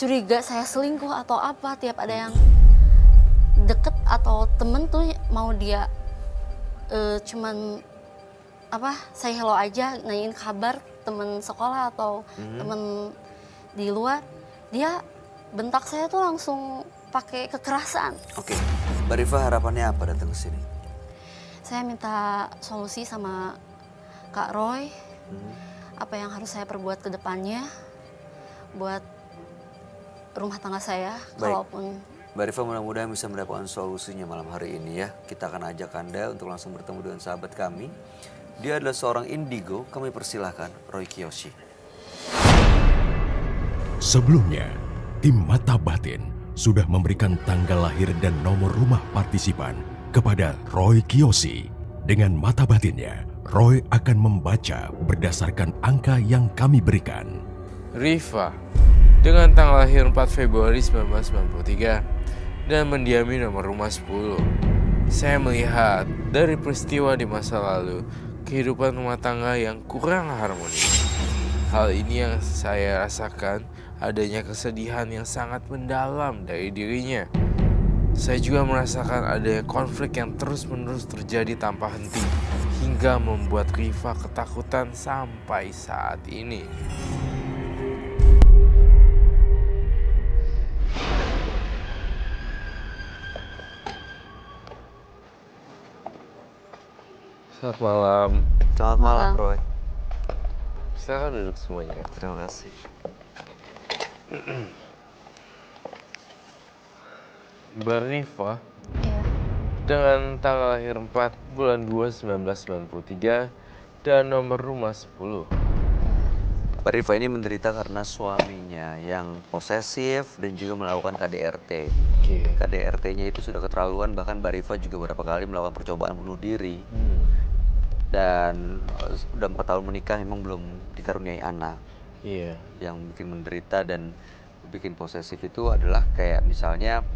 curiga saya selingkuh atau apa. Tiap ada yang deket atau temen tuh mau dia cuman apa, say hello aja, nanyain kabar temen sekolah atau temen di luar, dia bentak saya tuh langsung pakai kekerasan. Oke, Mbak Rifa harapannya apa datang ke sini? Saya minta solusi sama Kak Roy, apa yang harus saya perbuat ke depannya buat rumah tangga saya. Baik. Kalaupun Mbak Rifa mudah-mudahan bisa mendapatkan solusinya malam hari ini ya. Kita akan ajak Anda untuk langsung bertemu dengan sahabat kami. Dia adalah seorang indigo, kami persilahkan Roy Kiyoshi. Sebelumnya, tim Mata Batin sudah memberikan tanggal lahir dan nomor rumah partisipan kepada Roy Kiyoshi. Dengan mata batinnya, Roy akan membaca berdasarkan angka yang kami berikan. Rifa, dengan tanggal lahir 4 Februari 1993 dan mendiami nomor rumah 10. Saya melihat dari peristiwa di masa lalu, kehidupan rumah tangga yang kurang harmonis. Hal ini yang saya rasakan, adanya kesedihan yang sangat mendalam dari dirinya. Saya juga merasakan adanya konflik yang terus-menerus terjadi tanpa henti, hingga membuat Rifa ketakutan sampai saat ini. Selamat malam. Selamat malam, Roy. Silakan duduk semuanya. Terima kasih. Mbak Rifa, iya, dengan tanggal lahir 4 bulan 2 1993 dan nomor rumah 10. Mbak Rifa ini menderita karena suaminya yang posesif dan juga melakukan KDRT. Oke. KDRT-nya itu sudah keterlaluan, bahkan Mbak Rifa juga beberapa kali melakukan percobaan bunuh diri. Dan udah 4 tahun menikah memang belum dikaruniai anak. Iya. Yang bikin menderita dan bikin posesif itu adalah kayak misalnya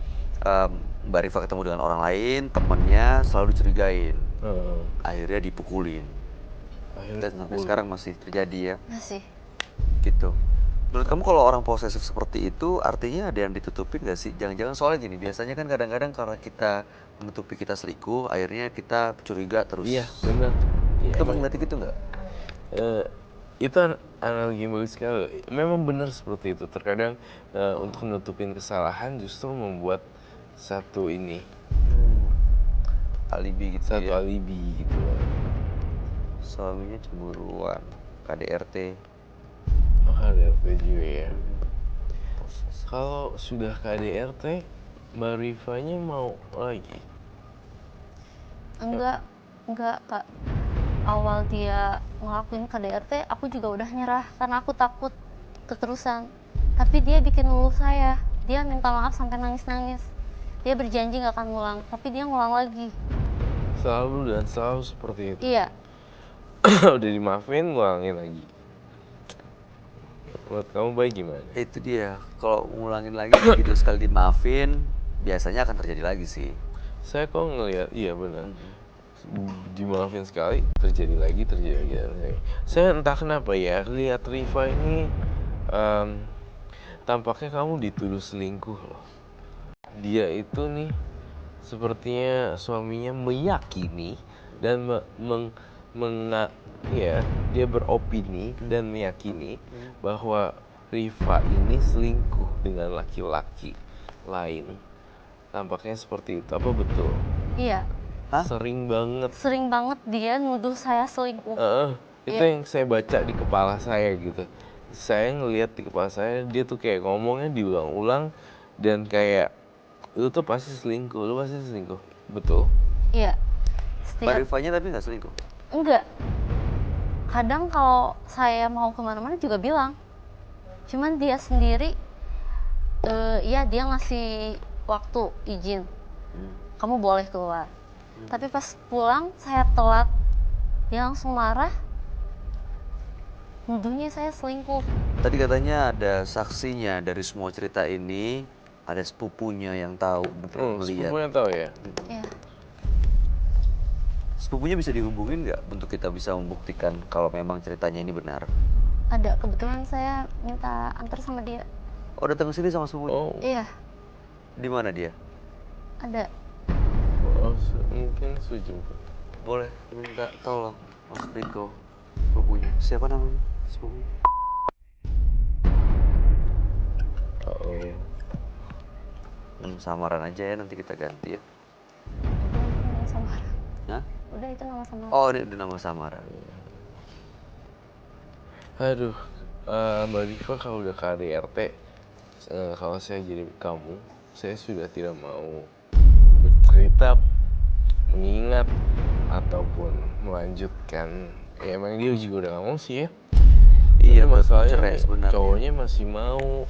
Mbak Rifa ketemu dengan orang lain, temennya selalu dicurigain. Akhirnya dipukulin. Dan sampai sekarang masih terjadi ya. masih. Gitu. Menurut kamu kalau orang posesif seperti itu artinya ada yang ditutupin gak sih? Jangan-jangan soalnya gini, biasanya kan kadang-kadang karena kita menutupi kita selingkuh, akhirnya kita curiga terus. Iya, benar. Iya, Kamu ngeliat gitu nggak? itu analogi yang bagus sekali. Memang benar seperti itu. Terkadang untuk menutupin kesalahan justru membuat satu ini, Alibi gitu satu ya. alibi gitu. Suaminya cemburuan, KDRT. KDRT juga ya. Kalau sudah KDRT, Mbak Rifanya mau lagi? Enggak Kak. Awal dia ngelakuin KDRT, aku juga udah nyerah karena aku takut keterusan. Tapi dia bikin luluh saya. Dia minta maaf sampai nangis-nangis. Dia berjanji gak akan ngulang, tapi dia ngulang lagi. Selalu dan selalu seperti itu. Iya, Udah dimaafin, ngulangin lagi. Menurut kamu baik gimana? Itu dia, kalau ngulangin lagi begitu sekali dimaafin, biasanya akan terjadi lagi sih. Saya kok ngelihat, iya benar. Dimaafin sekali, terjadi lagi. Saya entah kenapa ya, lihat Rifa ini tampaknya kamu dituduh selingkuh loh. Dia itu nih sepertinya suaminya meyakini dan dia beropini dan meyakini bahwa Rifa ini selingkuh dengan laki-laki lain. Tampaknya seperti itu, apa betul? iya. Hah? Sering banget. Sering banget dia nuduh saya selingkuh. Itu yang saya baca di kepala saya gitu. Saya ngelihat di kepala saya, dia tuh kayak ngomongnya diulang-ulang dan kayak lu tuh pasti selingkuh, lu pasti selingkuh. Betul? Iya. Mbak Rifanya tapi nggak selingkuh? Enggak. Kadang kalau saya mau kemana-mana juga bilang. Cuman dia sendiri, ya dia ngasih waktu, izin. Kamu boleh keluar. Tapi pas pulang saya telat, dia langsung marah. Nuduhnya saya selingkuh. Tadi katanya ada saksinya dari semua cerita ini, ada sepupunya yang tahu, melihat. Sepupunya tahu ya? Ya, Sepupunya bisa dihubungin nggak untuk kita bisa membuktikan kalau memang ceritanya ini benar? ada. Kebetulan saya minta antar sama dia. Oh, datang ke sini sama sepupunya? Oh, Iya, Di mana dia? ada. mungkin sejemput. Boleh minta tolong Mas Riko, sepupunya. Siapa namanya? Sepupunya. Oh, Samaran aja ya, nanti kita ganti ya. Udah itu nama samaran. Hah? Udah itu nama samaran. Oh, ini udah nama samaran. aduh, Mbak Diva kalau udah KDRT, kalau saya jadi kamu, saya sudah tidak mau bercerita, mengingat, ataupun melanjutkan. Ya emang dia juga udah nggak mau sih ya. Iya, Tapi masalahnya cerai sebenarnya. cowoknya masih mau.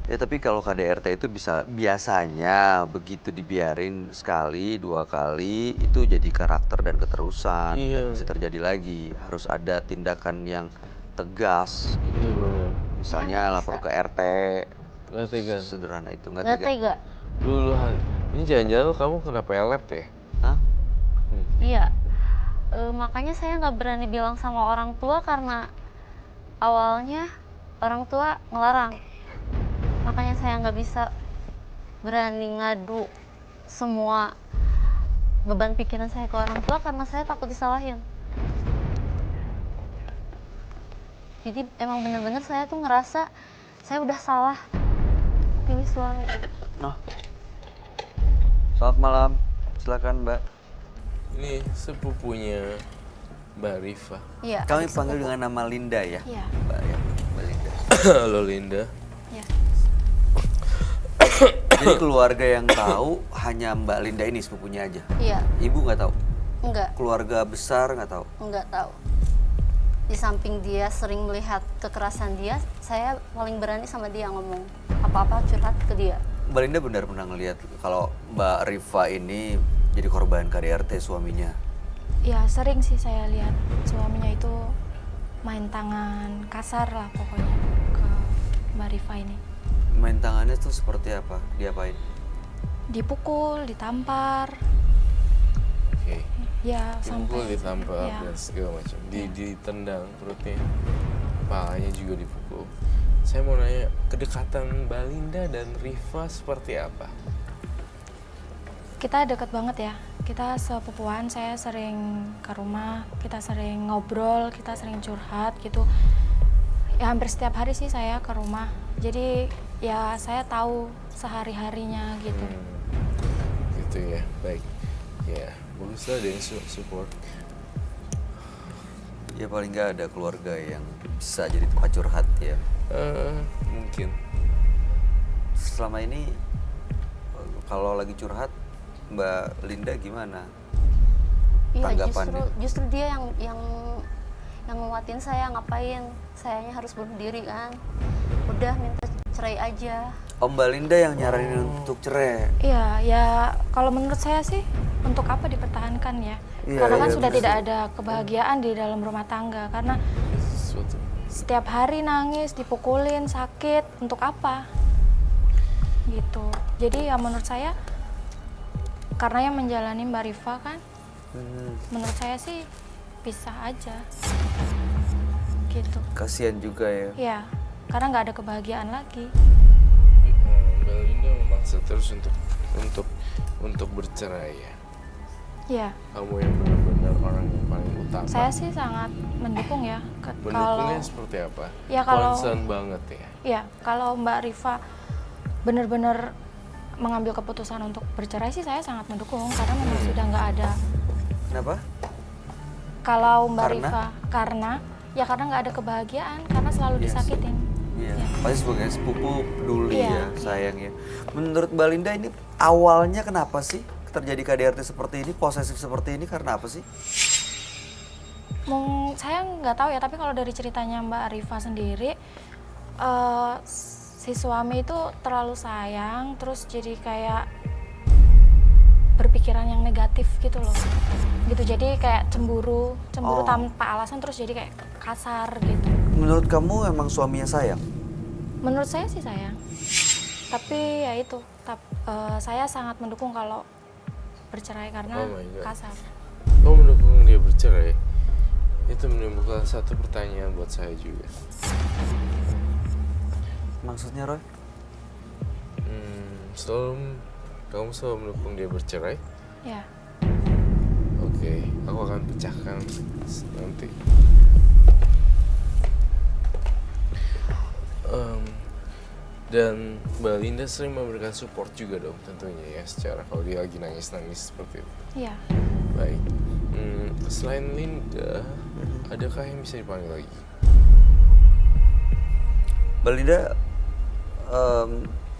Ya tapi kalau KDRT itu biasanya begitu dibiarin sekali, 2 kali itu jadi karakter dan keterusan. Iya. Dan bisa terjadi lagi. Harus ada tindakan yang tegas. Iya benar. Misalnya lapor ke RT. Nggak tega. Sederhana itu Nggak tega. Dulu ini jangan-jangan kamu kena pelet ya? Hah? Iya. Makanya saya nggak berani bilang sama orang tua karena awalnya orang tua ngelarang. Makanya saya nggak bisa berani ngadu semua beban pikiran saya ke orang tua karena saya takut disalahin. Jadi emang bener-bener saya tuh ngerasa saya udah salah pilih suami. Noh. Selamat malam. Silakan, Mbak. Ini sepupunya Mbak Riva. Iya. Kami adik panggil sepupu. dengan nama Linda ya. Iya. Mbak ya, Mbak Linda. Halo Linda. Iya. Jadi keluarga yang tahu hanya Mbak Linda ini sepupunya aja. Iya. Ibu nggak tahu. Enggak. Keluarga besar nggak tahu. Enggak tahu. Di samping dia sering melihat kekerasan dia, saya paling berani sama dia ngomong apa-apa curhat ke dia. Mbak Linda benar pernah ngelihat kalau Mbak Riva ini jadi korban KDRT suaminya. Ya sering sih saya lihat suaminya itu main tangan kasar lah pokoknya ke Mbak Riva ini. Main tangannya tuh seperti apa? Diapain? Dipukul, ditampar, Oke. ya Dipukul, sampai ditampar ya. dan segala macam. Ditendang perutnya, kepalanya juga dipukul. Saya mau nanya, kedekatan Mbak Linda dan Riva seperti apa? Kita deket banget ya. Kita sepupuan, saya sering ke rumah, kita sering ngobrol, kita sering curhat gitu. Ya hampir setiap hari sih saya ke rumah. Jadi ya saya tahu sehari-harinya gitu. Gitu ya, baik. Ya, bagus lah ada yang support. Ya paling nggak ada keluarga yang bisa jadi tempat curhat ya. Mungkin. Selama ini kalau lagi curhat Mbak Linda gimana? Iya, Tanggapannya? justru dia yang nguatin saya ngapain. Sayanya harus bunuh diri kan. Udah minta cerai aja. Om Mbak Linda yang nyaranin untuk cerai. Iya, ya kalau menurut saya sih untuk apa dipertahankan ya? Iya, Karena kan iya, sudah betul. tidak ada kebahagiaan di dalam rumah tangga. Karena Sesuatu. setiap hari nangis, dipukulin, sakit, untuk apa? Gitu. Jadi ya menurut saya karena yang menjalani Mbak Riva kan, menurut saya sih pisah aja. Gitu. Kasihan juga ya. Ya, karena nggak ada kebahagiaan lagi. Mbak Linda memaksa terus untuk bercerai ya. Ya, Kamu yang benar-benar orang yang paling utama. saya sih sangat mendukung ya. Mendukungnya seperti apa? Ya, kalau- Concern banget ya. Ya, kalau Mbak Riva benar-benar mengambil keputusan untuk bercerai sih saya sangat mendukung karena memang sudah nggak ada. Kenapa? Kalau Mbak Karena? Riva karena nggak ada kebahagiaan karena selalu Iya sih. disakitin. Iya. Ya. Pasti sebagai sepupu peduli Iya, ya, sayang ya. Menurut Mbak Linda ini awalnya kenapa sih terjadi KDRT seperti ini, posesif seperti ini karena apa sih? Saya nggak tahu ya, tapi kalau dari ceritanya Mbak Riva sendiri, si suami itu terlalu sayang, terus jadi kayak berpikiran yang negatif gitu loh. Gitu, jadi kayak cemburu Oh. tanpa alasan, terus jadi kayak kasar gitu. Menurut kamu emang suaminya sayang? Menurut saya sih sayang. Tapi ya itu, saya sangat mendukung kalau bercerai karena Oh my God. kasar. Kamu mendukung dia bercerai? Itu menimbulkan satu pertanyaan buat saya juga. Maksudnya Roy? Kamu selalu mendukung dia bercerai? Ya. Oke, aku akan pecahkan nanti. Dan Mbak Linda sering memberikan support juga dong tentunya ya, secara kalau dia lagi nangis-nangis seperti itu. Iya. Baik. Selain Linda, adakah yang bisa dipanggil lagi? Mbak Linda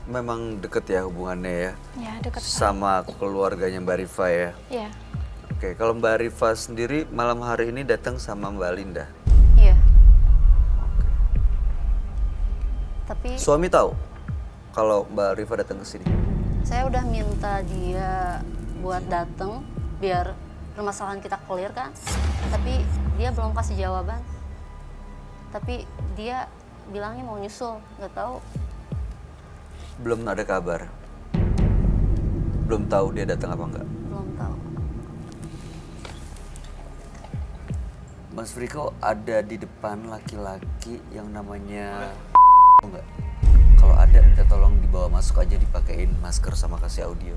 memang deket ya hubungannya ya? Ya, dekat sekali. Sama keluarganya Mbak Rifa ya? Iya. Oke, kalau Mbak Rifa sendiri malam hari ini datang sama Mbak Linda. Iya. Tapi Suami tahu kalau Mbak Rifa datang ke sini. saya udah minta dia buat datang biar permasalahan kita clear kan. Tapi dia belum kasih jawaban. Tapi dia bilangnya mau nyusul, nggak tahu. Belum ada kabar. Belum tahu dia datang apa enggak. Belum tahu. Mas Friko ada di depan laki-laki yang namanya enggak? Kalau ada minta tolong dibawa masuk aja, dipakein masker sama kasih audio.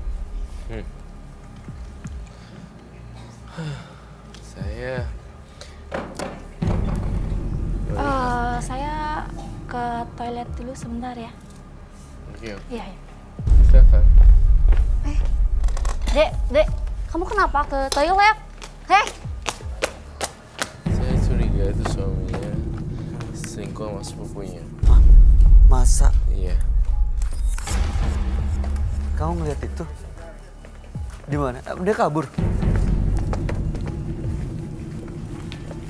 Saya ke toilet dulu sebentar ya. Oke, Iya, iya. silakan. Dek, kamu kenapa ke toilet? Heh, Saya curiga itu suaminya selingkuh sama sepupunya. Masa? Iya. Kamu ngeliat itu? Di mana? Dia kabur.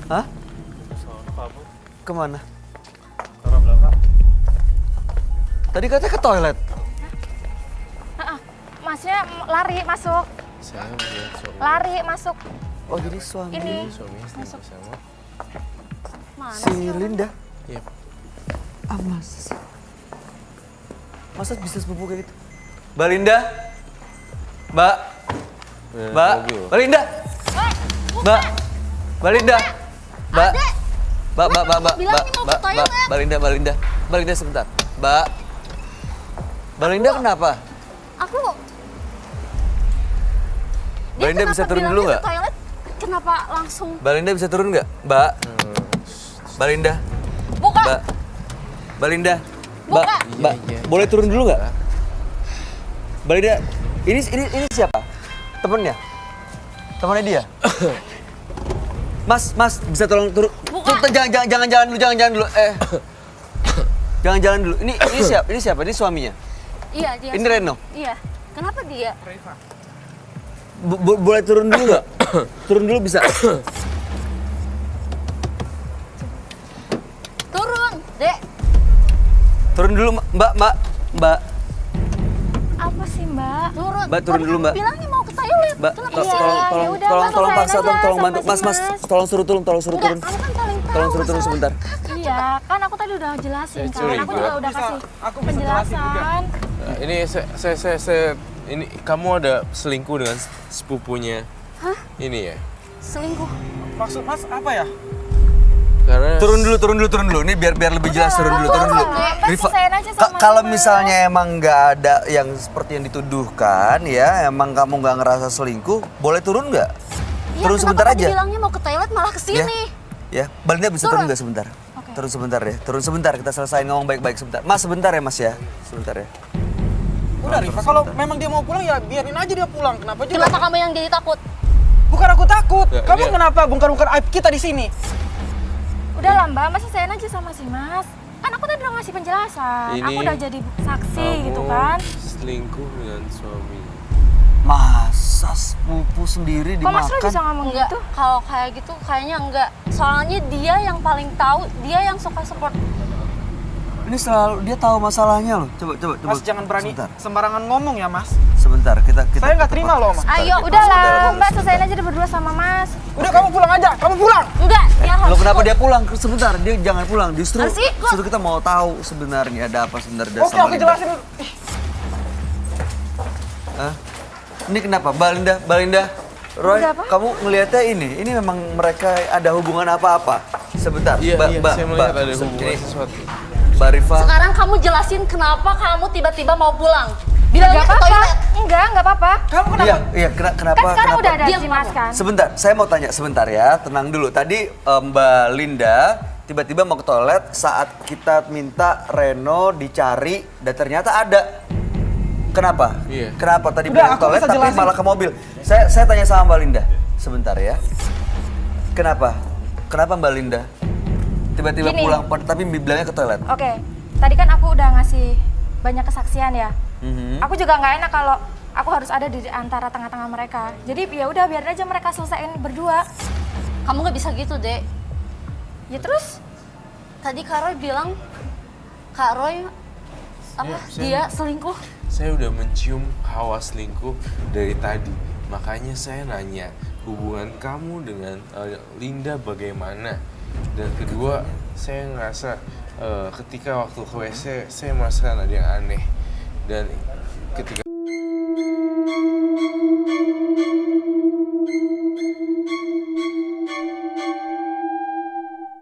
Hah? Kemana? Tadi katanya ke toilet. Masnya lari masuk. Saya melihat suami. Lari masuk. Oh jadi suami Ini. Suaminya selingkuh sama. mana si sih? Linda. Iya. Ah masa sih? Masa bisa sepupu kayak gitu? Mbak Linda? Mbak? Mbak? Mbak Linda? Mbak? Mbak Linda? Mbak? Mbak Linda sebentar. Mbak Linda kenapa? Aku. Mbak Linda bisa turun dulu nggak? Toilet, kenapa langsung? Mbak Linda bisa turun nggak? Mbak? Mbak Linda? Buka. Mbak Linda? Mbak? Mbak? Iya. Boleh turun dulu nggak? Mbak Linda, ini siapa? Temennya? Temannya dia? Mas, bisa tolong turun? Jangan jalan dulu. Jangan jalan dulu. Ini siapa? Ini suaminya. Iya, dia. Ini Reno. Iya. Kenapa dia? Boleh turun dulu nggak? Turun dulu bisa. Turun, Dek. Turun dulu, Mbak. Apa sih, Mbak? Turun. Mbak, turun Tadi dulu, kamu Mbak. bilangnya mau ke toilet. Mbak, Kenapa Iya, sih? yaudah, tolong Mas, paksa, selesain tolong aja bantu. sama Mas, Mas. tolong suruh turun. Enggak, kamu kan paling tahu. Tolong suruh turun masalah. sebentar. Iya, kan aku tadi udah jelasin kan. curiga. Aku juga udah kasih penjelasan. Nah, ini saya ini kamu ada selingkuh dengan sepupunya. Hah? Ini ya. Selingkuh. Maksud Mas apa ya? Karena Turun dulu. Ini biar lebih jelas. Turun dulu. Mas, Rifa, selesain aja sama kalau Mas. misalnya emang nggak ada yang seperti yang dituduhkan ya, emang kamu nggak ngerasa selingkuh, boleh turun nggak? Iya, Turun kenapa sebentar tadi aja. bilangnya mau ke toilet malah ke sini. Ya, Mbak Linda bisa turun nggak sebentar? Oke. Turun sebentar ya. Turun sebentar, kita selesai ngomong baik-baik sebentar. Mas, sebentar ya Mas ya. Sebentar ya. Udah Rifa, kalau memang dia mau pulang ya biarin aja dia pulang. Kenapa juga? Kenapa kamu yang jadi takut? Bukan aku takut. Ya, Kamu dia- kenapa bongkar-bongkar aib kita di sini? Udah lah, Mbak. Mas, selesain aja sama si Mas. Kan aku tadi udah ngasih penjelasan. Ini Aku udah jadi saksi kamu gitu kan. selingkuh dengan suami. Masa sepupu sendiri Kok Mas lo dimakan? bisa ngomong Enggak, gitu? kalau kayak gitu kayaknya enggak. Soalnya dia yang paling tahu, dia yang suka support. Ini selalu dia tahu masalahnya loh. Coba. Mas jangan berani Sebentar. sembarangan ngomong ya Mas. Sebentar, kita Saya nggak terima loh, Mas. Ayo, udahlah. Mbak, selesain aja dia berdua sama Mas. Udah kamu pulang aja, kamu pulang. Enggak, dia harus Loh kenapa ikut. dia pulang? Sebentar, dia jangan pulang. Justru Harus ikut. kita mau tahu sebenarnya ada apa sebenarnya Oke, sama aku Linda. jelasin dulu. Hah? Ini kenapa? Mbak Linda, Roy, Ada apa? kamu ngelihatnya ini memang mereka ada hubungan apa-apa? Sebentar, Iya, Mbak, saya melihat ada hubungan ini, sesuatu. Mbak Rifa. Sekarang kamu jelasin kenapa kamu tiba-tiba mau pulang. Bilangnya Nggak ke apa-apa. toilet. Nggak apa-apa. Kamu kenapa? Iya, kenapa? Kan sekarang udah ada Diam si Mas kamu. kan. Sebentar, saya mau tanya sebentar ya, tenang dulu. Tadi Mbak Linda tiba-tiba mau ke toilet saat kita minta Reno dicari dan ternyata ada. Kenapa? Iya. Kenapa tadi Udah, bilang ke aku toilet bisa tapi jelasin. malah ke mobil? Saya tanya sama Mbak Linda sebentar ya. Kenapa? Kenapa Mbak Linda tiba-tiba Gini. pulang tapi bilangnya ke toilet? Oke, tadi kan aku udah ngasih banyak kesaksian ya. Mhm. Aku juga nggak enak kalau aku harus ada di antara tengah-tengah mereka. Jadi ya udah biarin aja mereka selesaiin berdua. Kamu nggak bisa gitu, Dek. Ya terus Tadi Kak Roy bilang Kak Roy apa dia selingkuh. Saya udah mencium hawa selingkuh dari tadi. Makanya saya nanya, hubungan kamu dengan Linda bagaimana? Dan kedua, saya ngerasa ketika waktu ke WC, saya merasakan ada yang aneh. Dan ketika